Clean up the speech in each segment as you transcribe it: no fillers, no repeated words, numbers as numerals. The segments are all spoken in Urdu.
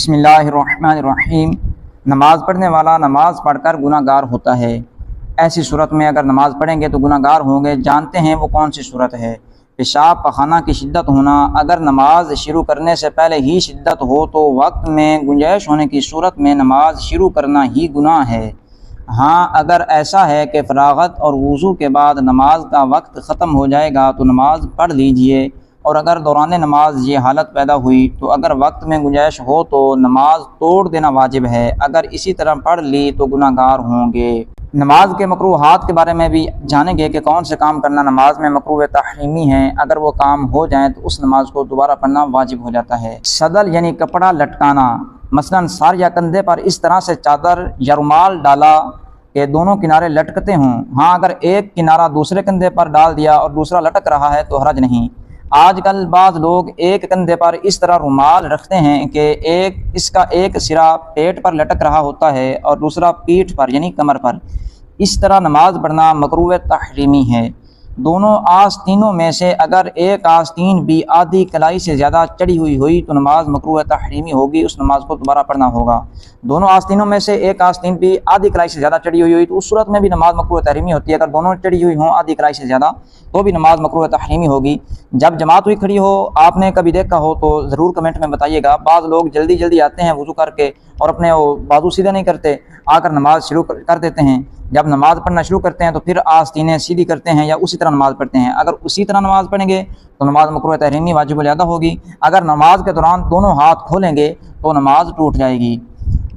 بسم اللہ الرحمن الرحیم۔ نماز پڑھنے والا نماز پڑھ کر گناہ گار ہوتا ہے۔ ایسی صورت میں اگر نماز پڑھیں گے تو گناہ گار ہوں گے۔ جانتے ہیں وہ کون سی صورت ہے؟ پیشاب پخانہ کی شدت ہونا۔ اگر نماز شروع کرنے سے پہلے ہی شدت ہو تو وقت میں گنجائش ہونے کی صورت میں نماز شروع کرنا ہی گناہ ہے۔ ہاں، اگر ایسا ہے کہ فراغت اور وضو کے بعد نماز کا وقت ختم ہو جائے گا تو نماز پڑھ لیجئے، اور اگر دوران نماز یہ حالت پیدا ہوئی تو اگر وقت میں گنجائش ہو تو نماز توڑ دینا واجب ہے۔ اگر اسی طرح پڑھ لی تو گناہ گار ہوں گے۔ نماز کے مکروہات کے بارے میں بھی جانیں گے کہ کون سے کام کرنا نماز میں مکروہ تحریمی ہیں۔ اگر وہ کام ہو جائیں تو اس نماز کو دوبارہ پڑھنا واجب ہو جاتا ہے۔ صدل یعنی کپڑا لٹکانا، مثلاً سر یا کندھے پر اس طرح سے چادر یا رومال ڈالا کہ دونوں کنارے لٹکتے ہوں۔ ہاں، اگر ایک کنارہ دوسرے کندھے پر ڈال دیا اور دوسرا لٹک رہا ہے تو حرج نہیں۔ آج کل بعض لوگ ایک کندھے پر اس طرح رومال رکھتے ہیں کہ اس کا ایک سرا پیٹ پر لٹک رہا ہوتا ہے اور دوسرا پیٹھ پر یعنی کمر پر۔ اس طرح نماز پڑھنا مکروہ تحریمی ہے۔ دونوں آستینوں میں سے اگر ایک آستین بھی آدھی کلائی سے زیادہ چڑھی ہوئی تو نماز مکروہ تحریمی ہوگی، اس نماز کو دوبارہ پڑھنا ہوگا۔ دونوں آستینوں میں سے ایک آستین بھی آدھی کلائی سے زیادہ چڑھی ہوئی تو اس صورت میں بھی نماز مکروہ تحریمی ہوتی ہے۔ اگر دونوں چڑھی ہوئی ہوں آدھی کلائی سے زیادہ تو بھی نماز مکروہ تحریمی ہوگی۔ جب جماعت ہوئی کھڑی ہو، آپ نے کبھی دیکھا ہو تو ضرور کمنٹ میں بتائیے گا۔ بعض لوگ جلدی آتے ہیں وضو کر کے اور اپنے بازو سیدھے نہیں کرتے، آ کر نماز شروع کر دیتے ہیں۔ جب نماز پڑھنا شروع کرتے ہیں تو پھر آستینیں سیدھی کرتے ہیں یا اسی طرح نماز پڑھتے ہیں۔ اگر اسی طرح نماز پڑھیں گے تو نماز مکروہ تحریمی واجب الادا ہوگی۔ اگر نماز کے دوران دونوں ہاتھ کھولیں گے تو نماز ٹوٹ جائے گی۔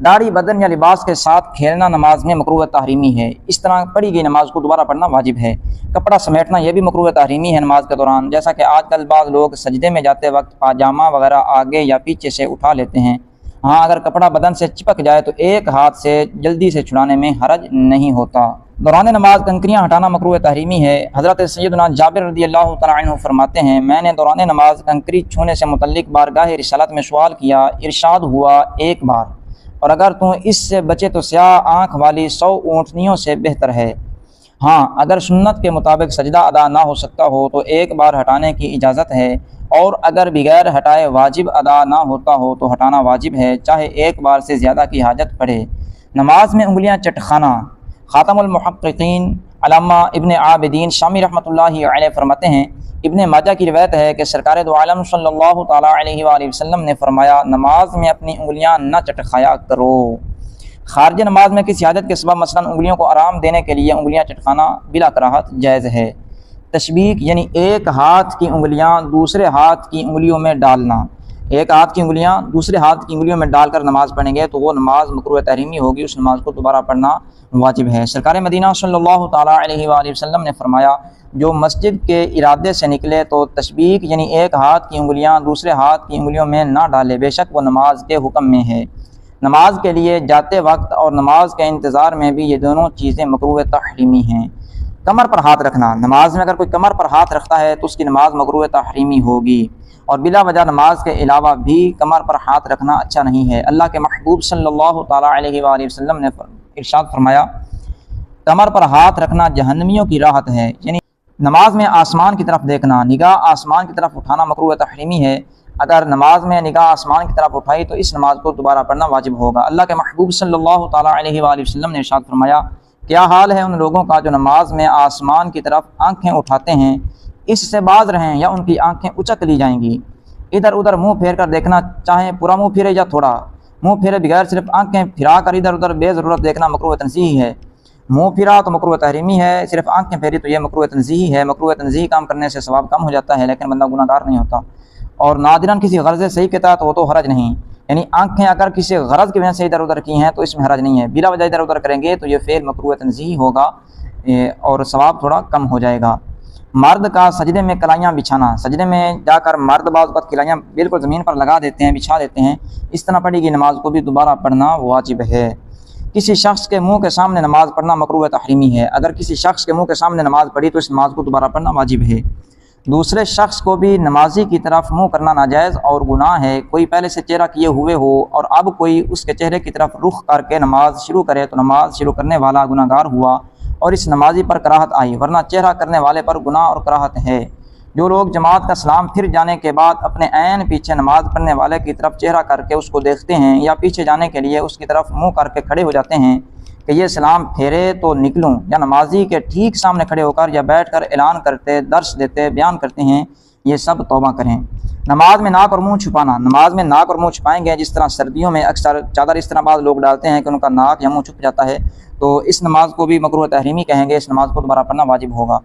داڑھی، بدن یا لباس کے ساتھ کھیلنا نماز میں مکروہ تحریمی ہے۔ اس طرح پڑھی گئی نماز کو دوبارہ پڑھنا واجب ہے۔ کپڑا سمیٹنا یہ بھی مکروہ تحریمی ہے نماز کے دوران، جیسا کہ آج کل بعض لوگ سجدے میں جاتے وقت پاجامہ وغیرہ آگے یا پیچھے سے اٹھا لیتے ہیں۔ ہاں، اگر کپڑا بدن سے چپک جائے تو ایک ہاتھ سے جلدی سے چھڑانے میں حرج نہیں ہوتا۔ دوران نماز کنکریاں ہٹانا مکروہ تحریمی ہے۔ حضرت سیدنا جابر رضی اللہ تعالیٰ عنہ فرماتے ہیں، میں نے دوران نماز کنکری چھونے سے متعلق بارگاہ رسالت میں سوال کیا، ارشاد ہوا ایک بار، اور اگر تم اس سے بچے تو سیاہ آنکھ والی 100 اونٹنیوں سے بہتر ہے۔ ہاں، اگر سنت کے مطابق سجدہ ادا نہ ہو سکتا ہو تو ایک بار ہٹانے کی اجازت ہے، اور اگر بغیر ہٹائے واجب ادا نہ ہوتا ہو تو ہٹانا واجب ہے، چاہے ایک بار سے زیادہ کی حاجت پڑے۔ نماز میں انگلیاں چٹخانا۔ خاتم المحققین علامہ ابن عابدین شامی رحمۃ اللہ علیہ فرماتے ہیں، ابن ماجہ کی روایت ہے کہ سرکار دو عالم صلی اللہ تعالیٰ علیہ وآلہ وسلم نے فرمایا، نماز میں اپنی انگلیاں نہ چٹکھایا کرو۔ خارج نماز میں کسی حاجت کے سبب مثلاً انگلیوں کو آرام دینے کے لیے انگلیاں چٹکانا بلا کراہت جائز ہے۔ تشبیک یعنی ایک ہاتھ کی انگلیاں دوسرے ہاتھ کی انگلیوں میں ڈالنا۔ ایک ہاتھ کی انگلیاں دوسرے ہاتھ کی انگلیوں میں ڈال کر نماز پڑھیں گے تو وہ نماز مکروہ تحریمی ہوگی، اس نماز کو دوبارہ پڑھنا واجب ہے۔ سرکار مدینہ صلی اللہ تعالیٰ علیہ وآلہ وسلم نے فرمایا، جو مسجد کے ارادے سے نکلے تو تشبیک یعنی ایک ہاتھ کی انگلیاں دوسرے ہاتھ کی انگلیوں میں نہ ڈالے، بے شک وہ نماز کے حکم میں ہے۔ نماز کے لیے جاتے وقت اور نماز کے انتظار میں بھی یہ دونوں چیزیں مکروہ تحریمی ہیں۔ کمر پر ہاتھ رکھنا۔ نماز میں اگر کوئی کمر پر ہاتھ رکھتا ہے تو اس کی نماز مکروہ تحریمی ہوگی، اور بلا وجہ نماز کے علاوہ بھی کمر پر ہاتھ رکھنا اچھا نہیں ہے۔ اللہ کے محبوب صلی اللہ تعالیٰ علیہ وآلہ وسلم نے ارشاد فرمایا، کمر پر ہاتھ رکھنا جہنمیوں کی راحت ہے۔ یعنی نماز میں آسمان کی طرف دیکھنا، نگاہ آسمان کی طرف اٹھانا مکروہ تحریمی ہے۔ اگر نماز میں نگاہ آسمان کی طرف اٹھائی تو اس نماز کو دوبارہ پڑھنا واجب ہوگا۔ اللہ کے محبوب صلی اللہ تعالیٰ علیہ وآلہ وسلم نے ارشاد فرمایا، کیا حال ہے ان لوگوں کا جو نماز میں آسمان کی طرف آنکھیں اٹھاتے ہیں، اس سے باز رہیں یا ان کی آنکھیں اچک لی جائیں گی۔ ادھر ادھر منہ پھیر کر دیکھنا، چاہے پورا منہ پھیرے یا تھوڑا منہ پھیرے، بغیر صرف آنکھیں پھرا کر ادھر ادھر بے ضرورت دیکھنا مکروہ تنزیہی ہے۔ منہ پھرا تو مکروہ تحریمی ہے، صرف آنکھیں پھیری تو یہ مکروہ تنزیہی ہے۔ مکروہ تنزیہی کام کرنے سے ثواب کم ہو جاتا ہے لیکن بندہ گناہ گار نہیں ہوتا، اور نادراً کسی غرض صحیح کے تحت ہو تو حرج نہیں۔ یعنی آنکھیں اگر کسی غرض کی وجہ سے ادھر ادھر کی ہیں تو اس میں حرج نہیں ہے، بلا وجہ ادھر ادھر کریں گے تو یہ فعل مکروہ تنزیہی ہوگا اور ثواب تھوڑا کم ہو جائے گا۔ مرد کا سجدے میں کلائیاں بچھانا۔ سجدے میں جا کر مرد بعض وقت کلائیاں بالکل زمین پر لگا دیتے ہیں، بچھا دیتے ہیں، اس طرح پڑھی گئی نماز کو بھی دوبارہ پڑھنا واجب ہے۔ کسی شخص کے منہ کے سامنے نماز پڑھنا مکروہ تحریمی ہے۔ اگر کسی شخص کے منہ کے سامنے نماز پڑھی تو اس نماز کو دوبارہ پڑھنا واجب ہے۔ دوسرے شخص کو بھی نمازی کی طرف منہ کرنا ناجائز اور گناہ ہے۔ کوئی پہلے سے چہرہ کیے ہوئے ہو اور اب کوئی اس کے چہرے کی طرف رخ کر کے نماز شروع کرے تو نماز شروع کرنے والا گناہ گار ہوا اور اس نمازی پر کراہت آئی، ورنہ چہرہ کرنے والے پر گناہ اور کراہت ہے۔ جو لوگ جماعت کا سلام پھر جانے کے بعد اپنے عین پیچھے نماز پڑھنے والے کی طرف چہرہ کر کے اس کو دیکھتے ہیں یا پیچھے جانے کے لیے اس کی طرف منہ کر کے کھڑے ہو جاتے ہیں کہ یہ سلام پھیرے تو نکلوں، یا نمازی کے ٹھیک سامنے کھڑے ہو کر یا بیٹھ کر اعلان کرتے، درس دیتے، بیان کرتے ہیں، یہ سب توبہ کریں۔ نماز میں ناک اور منہ چھپانا، نماز میں ناک اور منہ چھپائیں گے جس طرح سردیوں میں اکثر چادر اس طرح بعض لوگ ڈالتے ہیں کہ ان کا ناک یا منہ چھپ جاتا ہے، تو اس نماز کو بھی مکروہ تحریمی کہیں گے، اس نماز کو دوبارہ پڑھنا واجب ہوگا۔